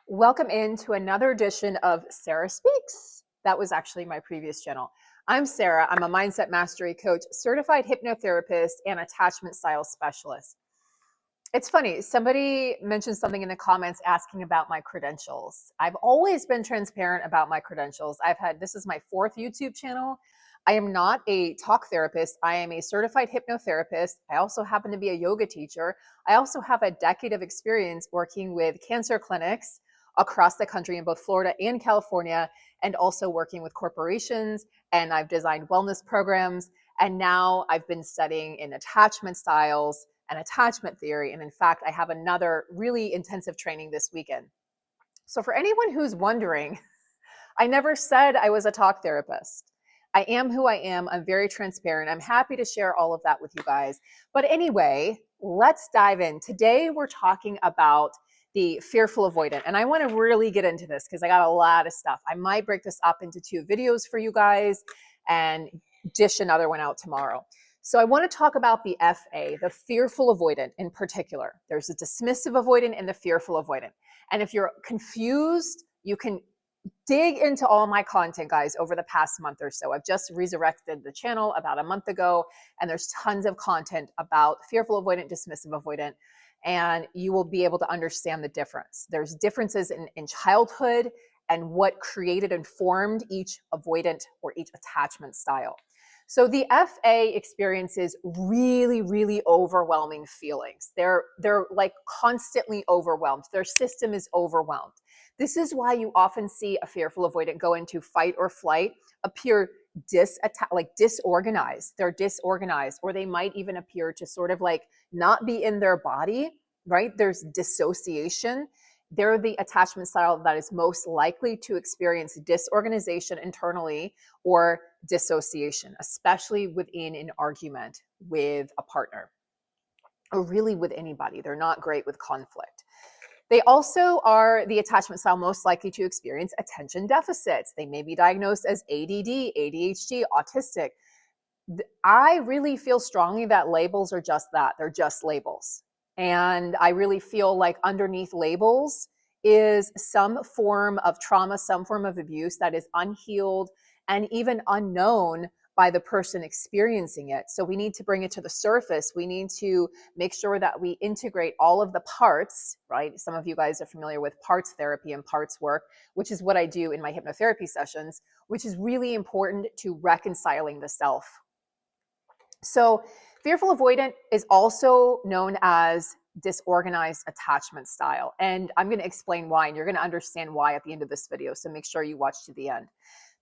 Welcome into another edition of Sarah Speaks. That was actually my previous channel. I'm Sarah. I'm a mindset mastery coach, certified hypnotherapist, and attachment style specialist. It's funny, somebody mentioned something in the comments asking about my credentials. I've always been transparent about my credentials. This is my fourth YouTube channel. I am not a talk therapist. I am a certified hypnotherapist. I also happen to be a yoga teacher. I also have a decade of experience working with cancer clinics across the country in both Florida and California, and also working with corporations. And I've designed wellness programs. And now I've been studying in attachment styles and attachment theory. And in fact, I have another really intensive training this weekend. So for anyone who's wondering, I never said I was a talk therapist. I am who I am. I'm very transparent. I'm happy to share all of that with you guys. But anyway, let's dive in. Today, we're talking about the fearful avoidant. And I want to really get into this because I got a lot of stuff. I might break this up into 2 videos for you guys and dish another one out tomorrow. So I want to talk about the FA, the fearful avoidant in particular. There's a dismissive avoidant and the fearful avoidant. And if you're confused, you can dig into all my content, guys, over the past month or so. I've just resurrected the channel about a month ago, and there's tons of content about fearful avoidant, dismissive avoidant, and you will be able to understand the difference. There's differences in childhood and what created and formed each avoidant or each attachment style. So the FA experiences really, really overwhelming feelings. They're like constantly overwhelmed. Their system is overwhelmed. This is why you often see a fearful avoidant go into fight or flight, appear disorganized. They're disorganized, or they might even appear to sort of like not be in their body, right? There's dissociation. They're the attachment style that is most likely to experience disorganization internally or dissociation, especially within an argument with a partner or really with anybody. They're not great with conflict. They also are the attachment style most likely to experience attention deficits. They may be diagnosed as ADD, ADHD, autistic. I really feel strongly that labels are just that. They're just labels. And I really feel like underneath labels is some form of trauma, some form of abuse that is unhealed and even unknown by the person experiencing it. So we need to bring it to the surface. We need to make sure that we integrate all of the parts, right? Some of you guys are familiar with parts therapy and parts work, which is what I do in my hypnotherapy sessions, which is really important to reconciling the self. So fearful avoidant is also known as disorganized attachment style. And I'm going to explain why, and you're going to understand why at the end of this video. So make sure you watch to the end.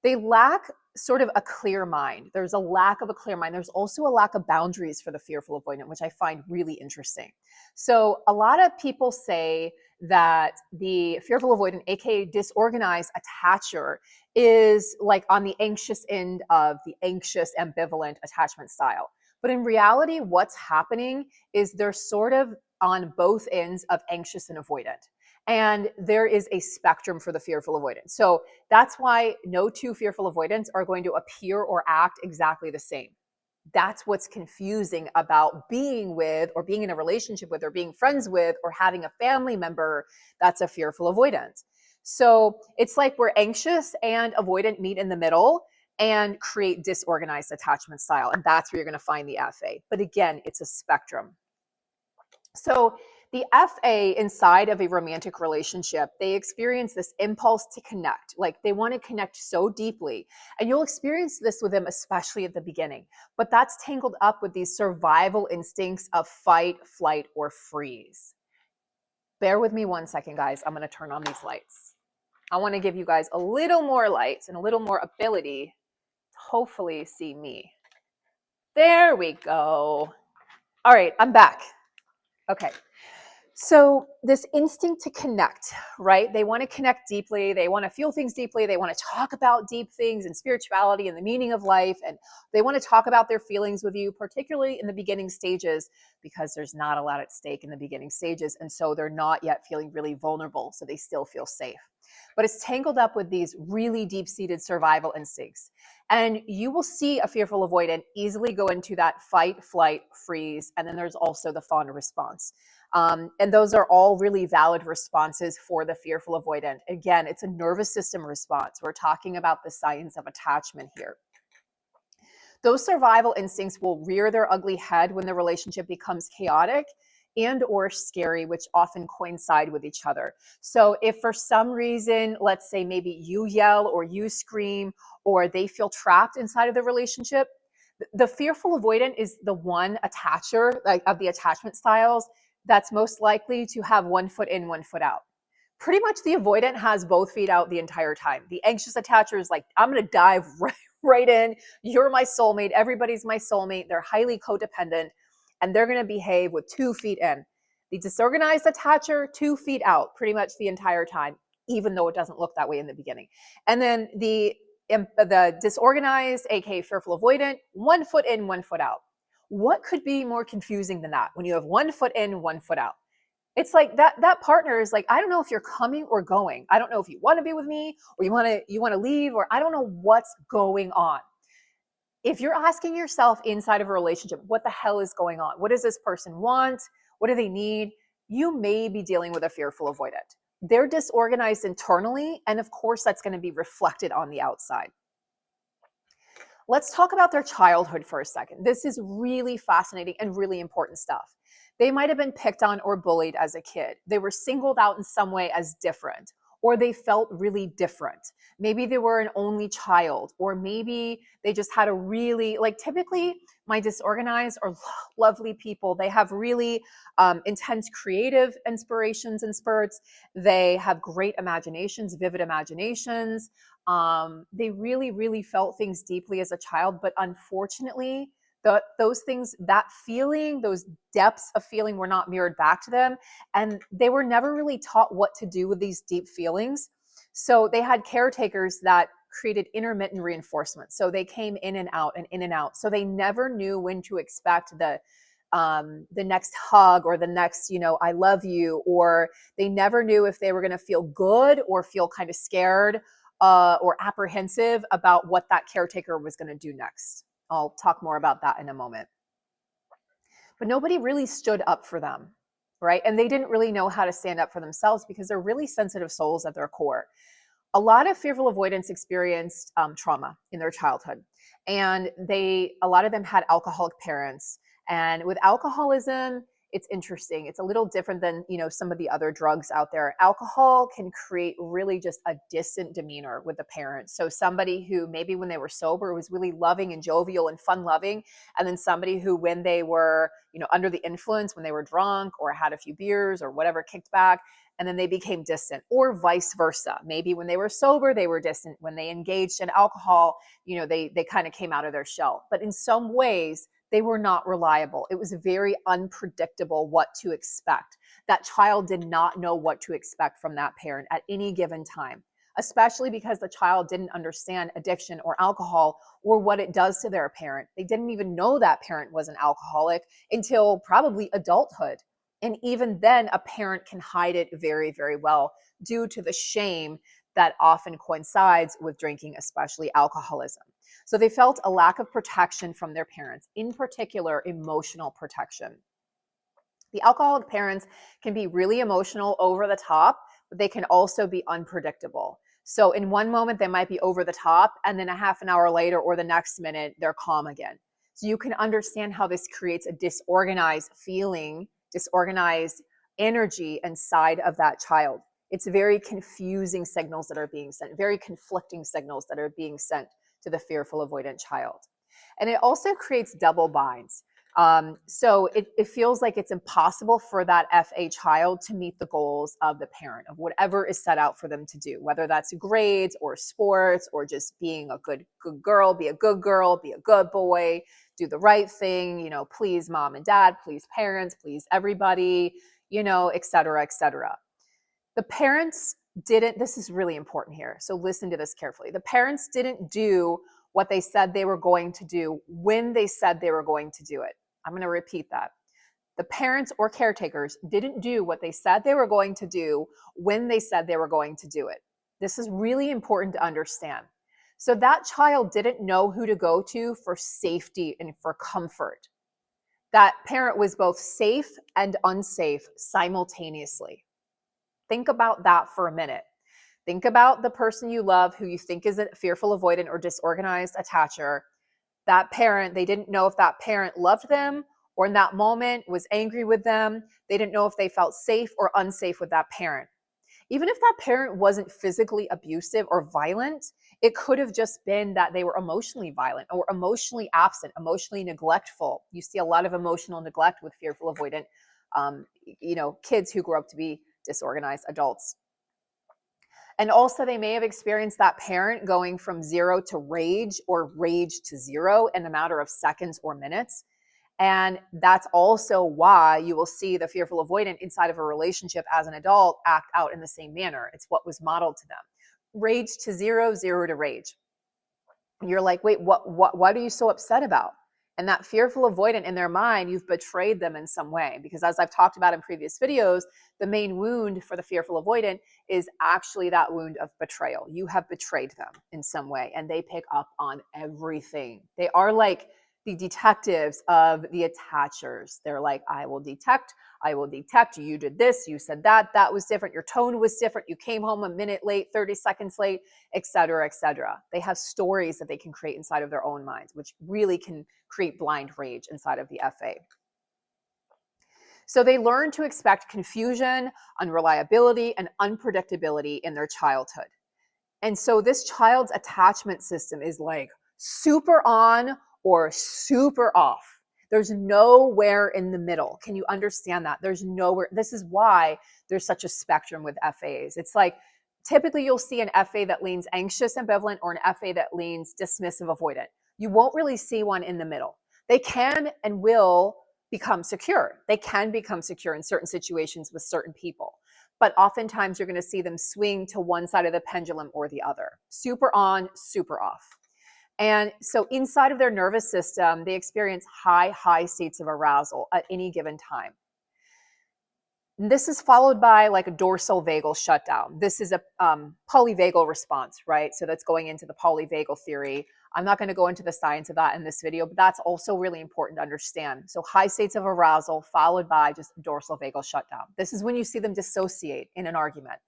They lack sort of a clear mind. There's a lack of a clear mind. There's also a lack of boundaries for the fearful avoidant, which I find really interesting. So a lot of people say that the fearful avoidant, aka disorganized attacher, is like on the anxious end of the anxious ambivalent attachment style. But in reality, what's happening is they're sort of on both ends of anxious and avoidant. And there is a spectrum for the fearful avoidant. So that's why no 2 fearful avoidants are going to appear or act exactly the same. That's what's confusing about being with or being in a relationship with or being friends with or having a family member that's a fearful avoidant. So it's like we're anxious and avoidant meet in the middle and create disorganized attachment style. And that's where you're going to find the FA. But again, it's a spectrum. So the FA inside of a romantic relationship, they experience this impulse to connect. Like they want to connect so deeply. And you'll experience this with them, especially at the beginning. But that's tangled up with these survival instincts of fight, flight, or freeze. Bear with me one second, guys. I'm going to turn on these lights. I want to give you guys a little more lights and a little more ability to hopefully see me. There we go. All right, I'm back. Okay. So this instinct to connect, right? They want to connect deeply. They want to feel things deeply. They want to talk about deep things and spirituality and the meaning of life. And they want to talk about their feelings with you, particularly in the beginning stages, because there's not a lot at stake in the beginning stages. And so they're not yet feeling really vulnerable. So they still feel safe. But it's tangled up with these really deep-seated survival instincts. And you will see a fearful avoidant easily go into that fight, flight, freeze. And then there's also the fawn response. And those are all really valid responses for the fearful avoidant. Again, it's a nervous system response. We're talking about the science of attachment here. Those survival instincts will rear their ugly head when the relationship becomes chaotic and or scary, which often coincide with each other. So if for some reason, let's say maybe you yell or you scream or they feel trapped inside of the relationship, the fearful avoidant is the one attacher, like, of the attachment styles that's most likely to have one foot in, one foot out. Pretty much the avoidant has both feet out the entire time. The anxious attacher is like, I'm going to dive right in. You're my soulmate. Everybody's my soulmate. They're highly codependent and they're going to behave with 2 feet in. The disorganized attacher, 2 feet out pretty much the entire time, even though it doesn't look that way in the beginning. And then the disorganized, aka fearful avoidant, 1 foot in, 1 foot out. What could be more confusing than that when you have 1 foot in, 1 foot out? It's like that partner is like, I don't know if you're coming or going. I don't know if you want to be with me or you want to leave, or I don't know what's going on. If you're asking yourself inside of a relationship, what the hell is going on? What does this person want? What do they need? You may be dealing with a fearful avoidant. They're disorganized internally, and of course that's going to be reflected on the outside. Let's talk about their childhood for a second. This is really fascinating and really important stuff. They might have been picked on or bullied as a kid. They were singled out in some way as different, or they felt really different. Maybe they were an only child, or maybe they just had a really, like, typically my disorganized or lovely people, they have really intense creative inspirations and spurts. They have great imaginations, vivid imaginations. They really, really felt things deeply as a child, but unfortunately, those things, that feeling, those depths of feeling were not mirrored back to them. And they were never really taught what to do with these deep feelings. So they had caretakers that created intermittent reinforcement. So they came in and out and in and out. So they never knew when to expect the next hug or the next, I love you, or they never knew if they were going to feel good or feel kind of scared or apprehensive about what that caretaker was going to do next. I'll talk more about that in a moment. But nobody really stood up for them, right? And they didn't really know how to stand up for themselves because they're really sensitive souls at their core. A lot of fearful avoidants experienced trauma in their childhood. And a lot of them had alcoholic parents. And with alcoholism, it's interesting. It's a little different than, some of the other drugs out there. Alcohol can create really just a distant demeanor with the parents. So somebody who maybe when they were sober was really loving and jovial and fun loving, and then somebody who when they were, under the influence, when they were drunk or had a few beers or whatever, kicked back, and then they became distant, or vice versa. Maybe when they were sober, they were distant. When they engaged in alcohol, they kind of came out of their shell. But in some ways, they were not reliable. It was very unpredictable what to expect. That child did not know what to expect from that parent at any given time, especially because the child didn't understand addiction or alcohol or what it does to their parent. They didn't even know that parent was an alcoholic until probably adulthood. And even then, a parent can hide it very, very well due to the shame that often coincides with drinking, especially alcoholism. So they felt a lack of protection from their parents, in particular, emotional protection. The alcoholic parents can be really emotional, over the top, but they can also be unpredictable. So in one moment, they might be over the top, and then a half an hour later or the next minute, they're calm again. So you can understand how this creates a disorganized feeling, disorganized energy inside of that child. It's very confusing signals that are being sent, very conflicting signals that are being sent to the fearful avoidant child. And it also creates double binds. So it feels like it's impossible for that FA child to meet the goals of the parent, of whatever is set out for them to do, whether that's grades or sports or just being a good girl, be a good girl, be a good boy, do the right thing, please mom and dad, please parents, please everybody, et cetera, et cetera. The parents didn't, this is really important here, so listen to this carefully. The parents didn't do what they said they were going to do when they said they were going to do it. I'm going to repeat that. The parents or caretakers didn't do what they said they were going to do when they said they were going to do it. This is really important to understand. So that child didn't know who to go to for safety and for comfort. that parent was both safe and unsafe simultaneously. Think about that for a minute. Think about the person you love who you think is a fearful, avoidant, or disorganized attacher. That parent, they didn't know if that parent loved them or in that moment was angry with them. They didn't know if they felt safe or unsafe with that parent. Even if that parent wasn't physically abusive or violent, it could have just been that they were emotionally violent or emotionally absent, emotionally neglectful. You see a lot of emotional neglect with fearful, avoidant, kids who grow up to be disorganized adults. And also, they may have experienced that parent going from 0 to rage or rage to 0 in a matter of seconds or minutes. And that's also why you will see the fearful avoidant inside of a relationship as an adult act out in the same manner. It's what was modeled to them. Rage to 0, 0 to rage. You're like, wait, what are you so upset about? And that fearful avoidant, in their mind, you've betrayed them in some way. Because as I've talked about in previous videos, the main wound for the fearful avoidant is actually that wound of betrayal. You have betrayed them in some way, and they pick up on everything. They are like the detectives of the attachers. They're like, I will detect, you did this, you said that was different, your tone was different, you came home a minute late, 30 seconds late, etc., etc. They have stories that they can create inside of their own minds, which really can create blind rage inside of the FA. So they learn to expect confusion, unreliability, and unpredictability in their childhood. And so this child's attachment system is like super on or super off. There's nowhere in the middle. Can you understand that? There's nowhere. This is why there's such a spectrum with FAs. It's like typically you'll see an FA that leans anxious, ambivalent, or an FA that leans dismissive, avoidant. You won't really see one in the middle. They can and will become secure. They can become secure in certain situations with certain people. But oftentimes you're going to see them swing to one side of the pendulum or the other. Super on, super off. And so inside of their nervous system, they experience high states of arousal at any given time. And this is followed by like a dorsal vagal shutdown. This is a polyvagal response, right? So that's going into the polyvagal theory. I'm not going to go into the science of that in this video, but that's also really important to understand. So high states of arousal followed by just dorsal vagal shutdown. This is when you see them dissociate in an argument.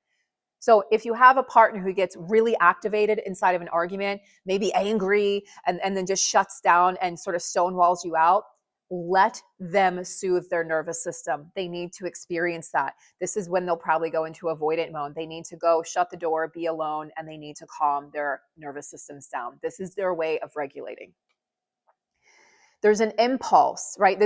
So if you have a partner who gets really activated inside of an argument, maybe angry, and then just shuts down and sort of stonewalls you out, let them soothe their nervous system. They need to experience that. This is when they'll probably go into avoidant mode. They need to go shut the door, be alone, and they need to calm their nervous systems down. This is their way of regulating. There's an impulse, right?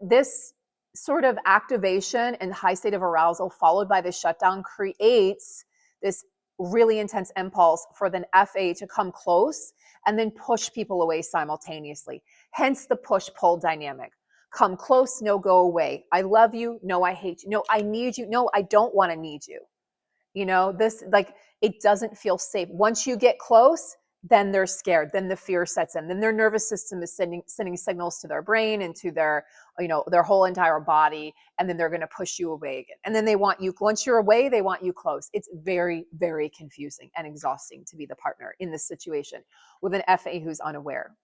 This sort of activation and high state of arousal followed by the shutdown creates this really intense impulse for the FA to come close and then push people away simultaneously. Hence the push-pull dynamic. Come close, no, go away. I love you, no, I hate you. No, I need you, no, I don't want to need you. You know, this, like, it doesn't feel safe. Once you get close, then they're scared. Then the fear sets in. Then their nervous system is sending signals to their brain and to their, their whole entire body. And then they're going to push you away again. And then they want you, once you're away, they want you close. It's very, very confusing and exhausting to be the partner in this situation with an FA who's unaware.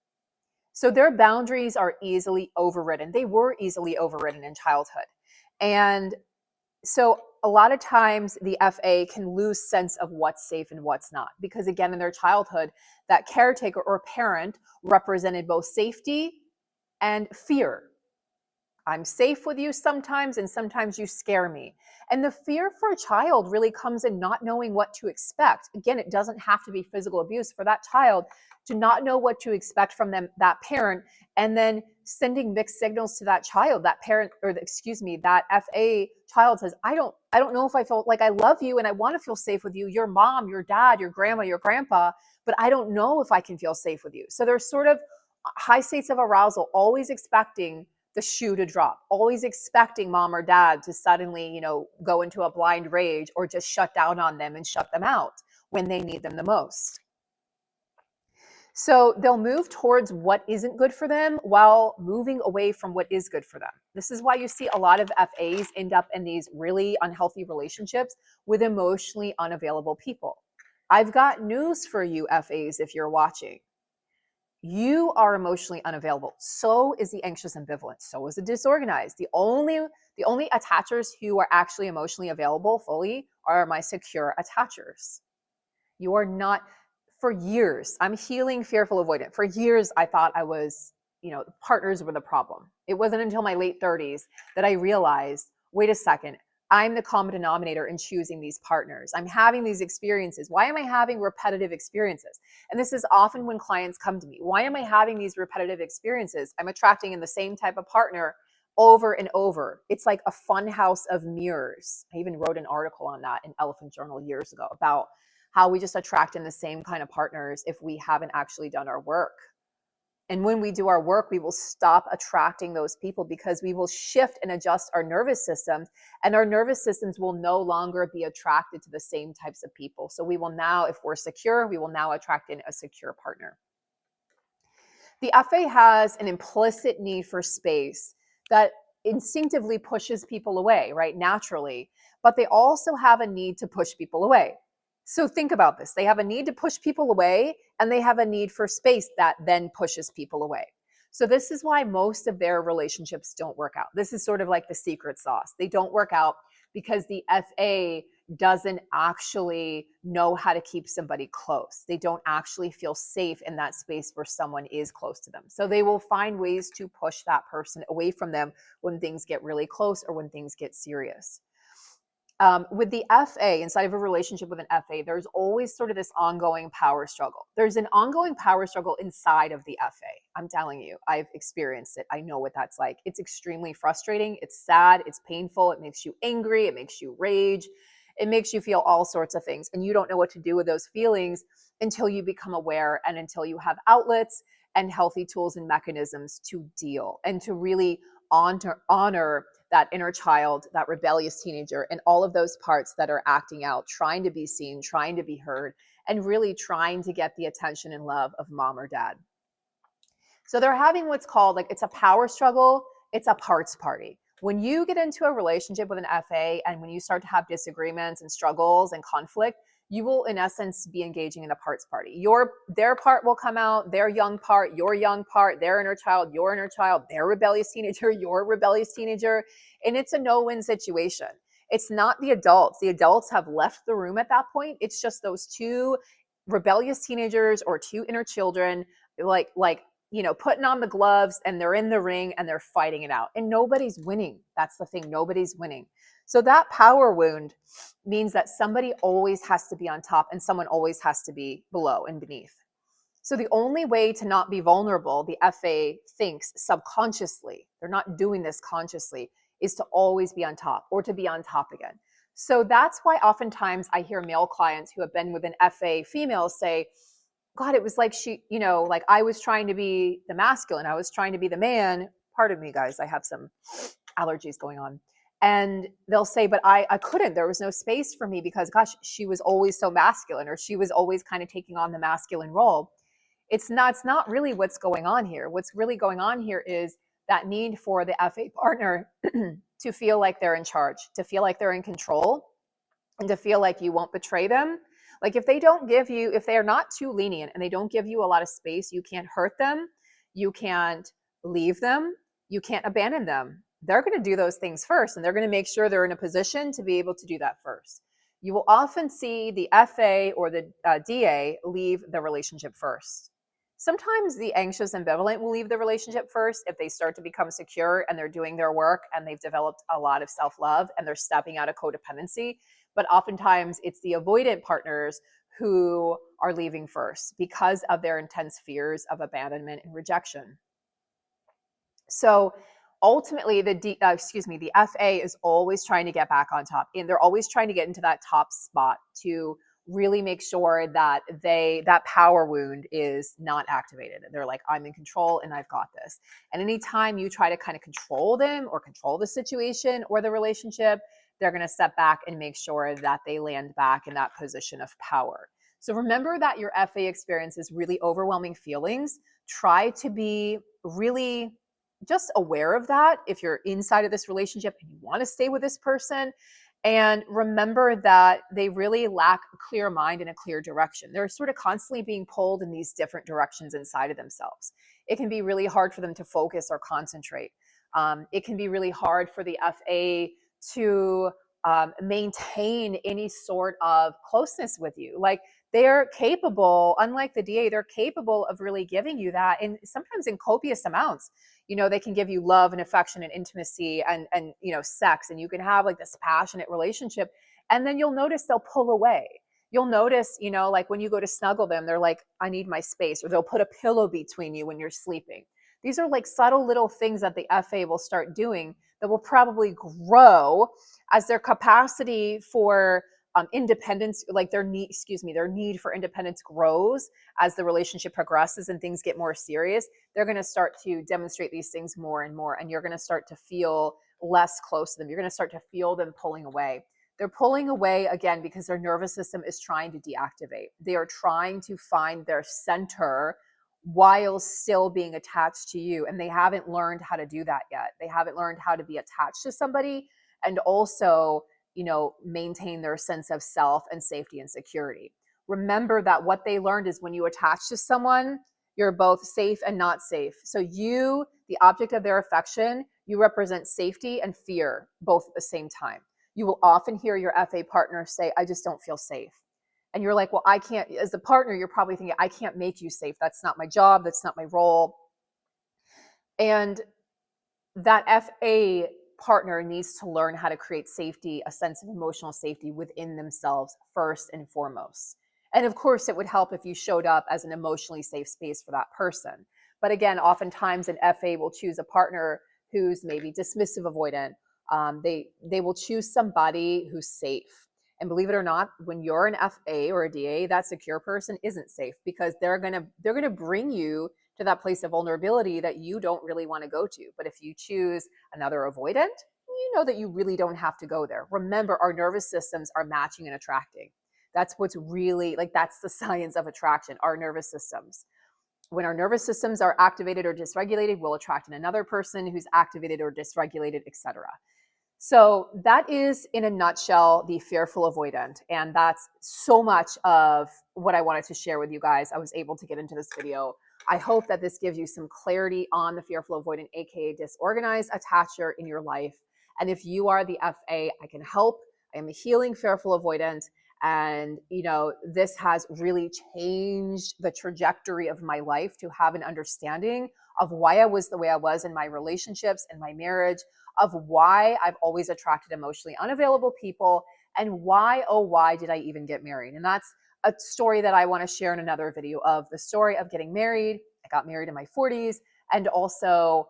So their boundaries are easily overridden. They were easily overridden in childhood. And so a lot of times the FA can lose sense of what's safe and what's not, because again, in their childhood, that caretaker or parent represented both safety and fear. I'm safe with you sometimes, and sometimes you scare me. And the fear for a child really comes in not knowing what to expect. Again, it doesn't have to be physical abuse for that child to not know what to expect from them, that parent, and then sending mixed signals to that child. That parent, that FA child says, I don't know if I feel like I love you and I want to feel safe with you. Your mom, your dad, your grandma, your grandpa, but I don't know if I can feel safe with you. So there's sort of high states of arousal, always expecting the shoe to drop, always expecting mom or dad to suddenly, go into a blind rage or just shut down on them and shut them out when they need them the most. So they'll move towards what isn't good for them while moving away from what is good for them. This is why you see a lot of FAs end up in these really unhealthy relationships with emotionally unavailable people. I've got news for you, FAs, if you're watching. You are emotionally unavailable. So is the anxious ambivalent. So is the disorganized. The only attachers who are actually emotionally available fully are my secure attachers. You are not. For years, I'm healing fearful avoidant. For years, I thought I was, partners were the problem. It wasn't until my late 30s that I realized, wait a second, I'm the common denominator in choosing these partners. I'm having these experiences. Why am I having repetitive experiences? And this is often when clients come to me. Why am I having these repetitive experiences? I'm attracting in the same type of partner over and over. It's like a fun house of mirrors. I even wrote an article on that in Elephant Journal years ago about how we just attract in the same kind of partners if we haven't actually done our work. And when we do our work, we will stop attracting those people because we will shift and adjust our nervous systems, and our nervous systems will no longer be attracted to the same types of people. So we will now, if we're secure, we will now attract in a secure partner. The FA has an implicit need for space that instinctively pushes people away, right? Naturally. But they also have a need to push people away. So think about this. They have a need to push people away, and they have a need for space that then pushes people away. So this is why most of their relationships don't work out. This is sort of like the secret sauce. They don't work out because the FA doesn't actually know how to keep somebody close. They don't actually feel safe in that space where someone is close to them. So they will find ways to push that person away from them when things get really close or when things get serious. With the FA, inside of a relationship with an FA, there's always sort of this ongoing power struggle. There's an ongoing power struggle inside of the FA. I'm telling you, I've experienced it. I know what that's like. It's extremely frustrating. It's sad. It's painful. It makes you angry. It makes you rage. It makes you feel all sorts of things. And you don't know what to do with those feelings until you become aware and until you have outlets and healthy tools and mechanisms to deal and to really honor that inner child, that rebellious teenager, and all of those parts that are acting out, trying to be seen, trying to be heard, and really trying to get the attention and love of mom or dad. So they're having what's called, like, it's a power struggle, it's a parts party. When you get into a relationship with an FA and when you start to have disagreements and struggles and conflict, you will in essence be engaging in a parts party. Their part will come out, their young part, your young part, their inner child, your inner child, their rebellious teenager, your rebellious teenager. And it's a no-win situation. It's not the adults. The adults have left the room at that point. It's just those two rebellious teenagers or two inner children, putting on the gloves, and they're in the ring and they're fighting it out. And nobody's winning. That's the thing. Nobody's winning. So that power wound means that somebody always has to be on top and someone always has to be below and beneath. So the only way to not be vulnerable, the FA thinks subconsciously, they're not doing this consciously, is to always be on top or to be on top again. So that's why oftentimes I hear male clients who have been with an FA female say, God, it was like like I was trying to be the masculine. I was trying to be the man. Pardon me, guys. I have some allergies going on. And they'll say, but I couldn't. There was no space for me because, gosh, she was always so masculine, or she was always kind of taking on the masculine role. It's not really what's going on here. What's really going on here is that need for the FA partner to feel like they're in charge, to feel like they're in control, and to feel like you won't betray them. Like if they're not too lenient and they don't give you a lot of space, you can't hurt them, you can't leave them, you can't abandon them. They're going to do those things first, and they're going to make sure they're in a position to be able to do that first. You will often see the FA or the DA leave the relationship first. Sometimes the anxious ambivalent will leave the relationship first if they start to become secure and they're doing their work and they've developed a lot of self-love and they're stepping out of codependency. But oftentimes it's the avoidant partners who are leaving first because of their intense fears of abandonment and rejection. So ultimately, the FA is always trying to get back on top, and they're always trying to get into that top spot to really make sure that that power wound is not activated. And they're like, I'm in control and I've got this. And anytime you try to kind of control them or control the situation or the relationship, they're going to step back and make sure that they land back in that position of power. So remember that your FA experience is really overwhelming feelings. Try to be really just aware of that if you're inside of this relationship and you want to stay with this person. And remember that they really lack a clear mind and a clear direction. They're sort of constantly being pulled in these different directions inside of themselves. It can be really hard for them to focus or concentrate. It can be really hard for the FA to maintain any sort of closeness with you. Like, they're capable, unlike the DA, they're capable of really giving you that, and sometimes in copious amounts. They can give you love and affection and intimacy and sex, and you can have like this passionate relationship, and then you'll notice they'll pull away. You'll notice, like when you go to snuggle them, they're like, I need my space, or they'll put a pillow between you when you're sleeping. These are like subtle little things that the FA will start doing that will probably grow as their capacity for independence, like their need for independence grows as the relationship progresses and things get more serious. They're going to start to demonstrate these things more and more, and you're going to start to feel less close to them. You're going to start to feel them pulling away. They're pulling away again because their nervous system is trying to deactivate. They are trying to find their center while still being attached to you, and they haven't learned how to do that yet. They haven't learned how to be attached to somebody and also maintain their sense of self and safety and security. Remember that what they learned is when you attach to someone, you're both safe and not safe. So you, the object of their affection, you represent safety and fear both at the same time. You will often hear your FA partner say, I just don't feel safe. And you're like, well, I can't, as the partner, you're probably thinking, I can't make you safe. That's not my job. That's not my role. And that FA partner needs to learn how to create safety, a sense of emotional safety within themselves first and foremost. And of course, it would help if you showed up as an emotionally safe space for that person. But again, oftentimes an FA will choose a partner who's maybe dismissive avoidant. They will choose somebody who's safe. And believe it or not, when you're an FA or a DA, that secure person isn't safe, because they're gonna bring you to that place of vulnerability that you don't really want to go to. But if you choose another avoidant, you know that you really don't have to go there. Remember, our nervous systems are matching and attracting. That's what's really, like, that's the science of attraction, our nervous systems. When our nervous systems are activated or dysregulated, we'll attract another person who's activated or dysregulated, etc. So that is, in a nutshell, the fearful avoidant. And that's so much of what I wanted to share with you guys. I was able to get into this video. I hope that this gives you some clarity on the fearful avoidant, aka disorganized attacher in your life. And if you are the FA, I can help. I am a healing fearful avoidant. And, this has really changed the trajectory of my life to have an understanding of why I was the way I was in my relationships and my marriage, of why I've always attracted emotionally unavailable people, and why, oh, why did I even get married? And that's a story that I want to share in another video, of the story of getting married. I got married in my 40s, and also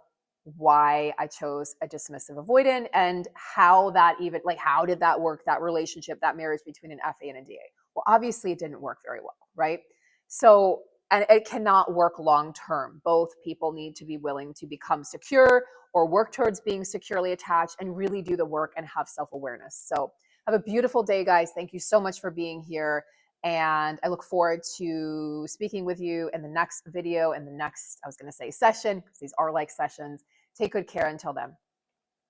why I chose a dismissive avoidant, and how that even, like, how did that work, that relationship, that marriage between an FA and a DA? Well, obviously it didn't work very well, right? So, and it cannot work long term. Both people need to be willing to become secure or work towards being securely attached and really do the work and have self-awareness. So have a beautiful day, guys. Thank you so much for being here. And I look forward to speaking with you in the next video, and the next, I was going to say session, because these are like sessions. Take good care until then.